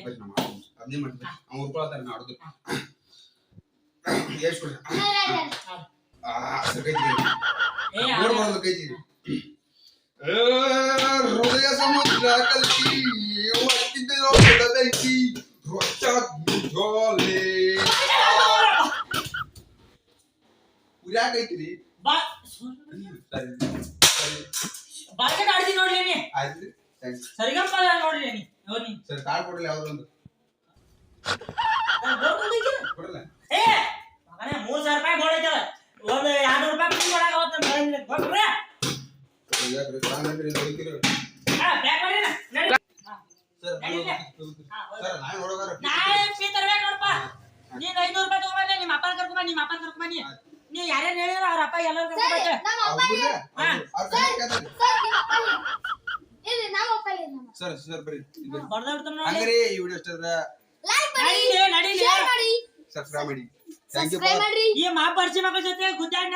ಬರ್ರಿ ನಮ್ಮ ಅದನ್ನೇ ಮಾಡ್ತೀವಿ ಅವ್ನು ಉಳ್ಕೊಳತ್ತಾರ ನಾ ಆಡೋದು ಎಷ್ಟು ಕೊಡ್ರಿ ಕೈತಿ ನೋಡ್ಬಾರ್ದು ಕೈತಿ ಹೃದಯ ಸಮುದ್ರ ಕಲ್ಕಿ ಒಟ್ಟಿದ್ದೈತಿ ಉರ್ಯಾಕೈತಿರಿ ಬಾಲ್ಕಟ್ ಆಡ್ತೀನಿ ನೋಡ್ಲಿ ನೀ ಆಯ್ತು ಸರಿಗಪ್ಪ ನೋಡ್ಲಿ ನೀ ನೋಡಿ ಸರ್ ಕಾರ್ಡ್ ಕೊಡಲ್ಲ ಯಾವ್ದೊಂದು ಕೊಡಲ್ಲ ಏ ಮಗನೇ 3000 ರೂಪಾಯಿ ಗೋಳೈತಲ್ಲ ಒಂದು 200 ರೂಪಾಯಿ ಬಿಲ್ ಮಾಡಾಕ ಅವತ್ತು ಬಂದ್ರೆ ಯಾಕ್ರಿ ಕಾಂಗ್ರೆಸ್ ನೋಡ್ತೀರಿ ಬ್ಯಾಕ್ ಮಾಡಿ ನಡಿ ಸರ್ ನಾಯಿ ನೋಡೋಗಾರ ನಾಯಿ ಪೀತರ್ ಬ್ಯಾಕ್ ನೋಡಪ್ಪ ನೀನು 500 ರೂಪಾಯಿ ತಗೊಂಬನ್ನಿ ನಿಮ್ಮ ಅಪ್ಪನ ಕರ್ಕೊಂಬನ್ನಿ ನೀ ಯಾರ್ಯಾರು ಹೇಳಿದ್ರು ಅವ್ರ ಅಪ್ಪ ಎಲ್ಲರೂ ಕರ್ಕೊಂಬರ್ತಾರೆ ಸರ್ ಸರ್ ಬರ್ರಿ ಬರ್ದಾಡ್ತಾನ ಹಂಗಾರೆ ಈ ವಿಡಿಯೋ ಇಷ್ಟ ಆದ್ರೆ ನಡೀಲಿ ಸಬ್ಸ್ಕ್ರೈಬ್ ಮಾಡಿ ಥ್ಯಾಂಕ್ ಯು ಈ ಮಾಪರ್ಸಿ ಮಕ್ಕಳ ಜೊತೆ ಗುದ್ದಾಡಿ